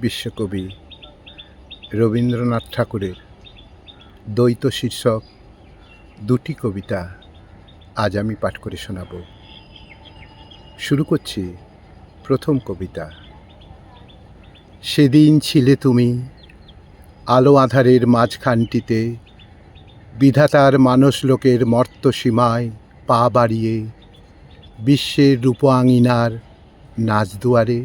বিশ্বকবি রবীন্দ্রনাথ ঠাকুরের দ্বৈত শীর্ষক দুটি কবিতা আজ আমি পাঠ করে শোনাব। শুরু করছি প্রথম কবিতা। সেদিন ছিলে তুমি আলো আঁধারের মাঝখানটিতে, বিধাতার মানসলোকের মর্ত সীমায় পা বাড়িয়ে, বিশ্বের রূপাঙ্গিনার নাচদুয়ারে।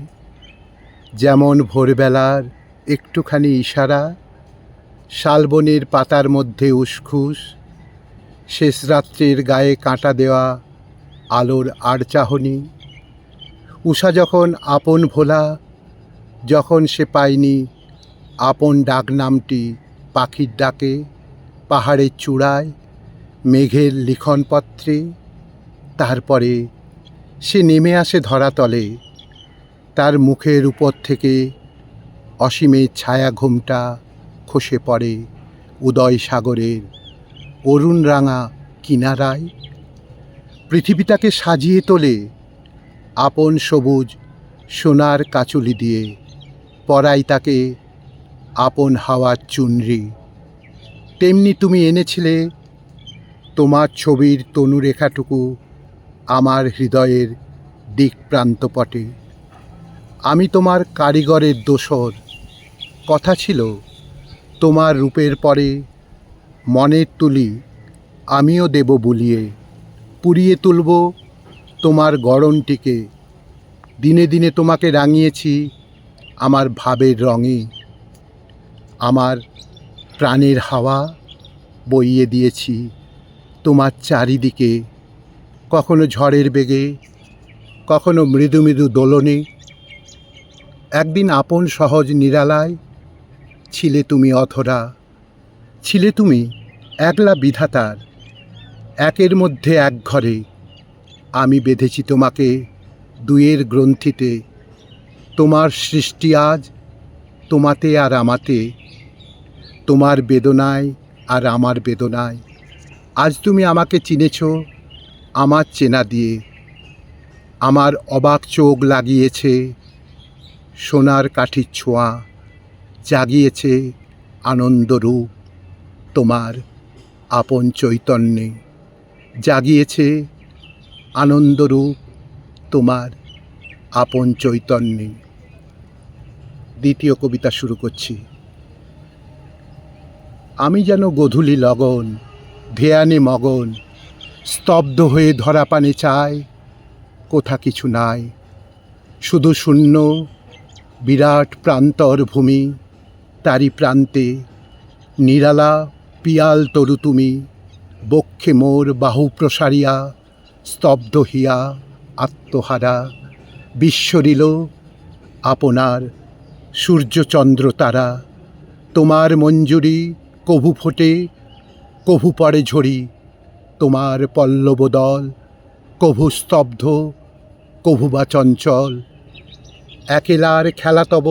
যেমন ভোরবেলার একটুখানি ইশারা, শালবনের পাতার মধ্যে উসখুস, শেষ রাত্রের গায়ে কাঁটা দেওয়া আলোর আড়চাহনি। উষা যখন আপন ভোলা, যখন সে পায়নি আপন ডাকনামটি পাখির ডাকে, পাহাড়ের চূড়ায় মেঘের লিখনপত্রে। তারপরে সে নেমে আসে ধরাতলে, তার মুখের উপর থেকে অসীমের ছায়া ঘোমটা খসে পড়ে উদয় সাগরের অরুণ রাঙা কিনারায়। পৃথিবীটাকে সাজিয়ে তোলে আপন সবুজ সোনার কাচুলি দিয়ে, পরাই তাকে আপন হাওয়ার চুনরি। তেমনি তুমি এনেছিলে তোমার ছবির তনুরেখাটুকু আমার হৃদয়ের দিক প্রান্তপটে। আমি তোমার কারিগরের দোসর, কথা ছিল তোমার রূপের পরে মনের তুলি আমিও দেব বুলিয়ে। পুড়িয়ে তুলব তোমার গড়নটিকে, দিনে দিনে তোমাকে রাঙিয়েছি আমার ভাবের রঙে। আমার প্রাণের হাওয়া বইয়ে দিয়েছি তোমার চারিদিকে, কখনো ঝড়ের বেগে, কখনো মৃদু মৃদু দোলনে। একদিন আপন সহজ নিরালায় ছিলে তুমি অধরা, ছিলে তুমি একলা বিধাতার, একের মধ্যে এক ঘরে। আমি বেঁধেছি তোমাকে দুয়ের গ্রন্থিতে, তোমার সৃষ্টি আজ তোমাতে আর আমাতে, তোমার বেদনায় আর আমার বেদনায়। আজ তুমি আমাকে চিনেছ আমার চেনা দিয়ে, আমার অবাক চোখ লাগিয়েছে সোনার কাঠির ছোঁয়া, জাগিয়েছে আনন্দরূপ তোমার আপন চৈতন্যে, জাগিয়েছে আনন্দরূপ তোমার আপন চৈতন্যে। দ্বিতীয় কবিতা শুরু করছি। আমি যেন গোধূলি লগন, ধ্যানে মগন, স্তব্ধ হয়ে ধরা পানে চাই, কোথা কিছু নাই, শুধু শূন্য বিরাট প্রান্তর ভূমি। তারই প্রান্তে নিরালা পিয়াল তরু তুমি, বক্ষে মোর বাহু প্রসারিয়া, স্তব্ধ হিয়া আত্মহারা। বিশ্বরিল আপনার সূর্যচন্দ্র তারা, তোমার মঞ্জুরি কভু ফোটে কভু পড়ে ঝরি, তোমার পল্লবদল কভু স্তব্ধ কভু বা চঞ্চল। একেলার খেলা তব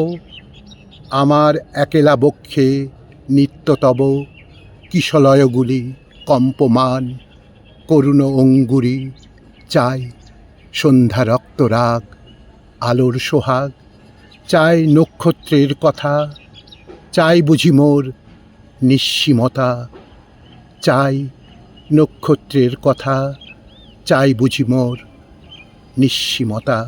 আমার একেলা বক্ষে, নিত্য তব কিশলয়গুলি কম্পমান করুণ অঙ্গুরি। চাই সন্ধ্যা রক্তরাগ আলোর সোহাগ, চাই নক্ষত্রের কথা, চাই বুঝি মোর নিঃসীমতা। চাই নক্ষত্রের কথা, চাই বুঝি মোর নিঃসীমতা।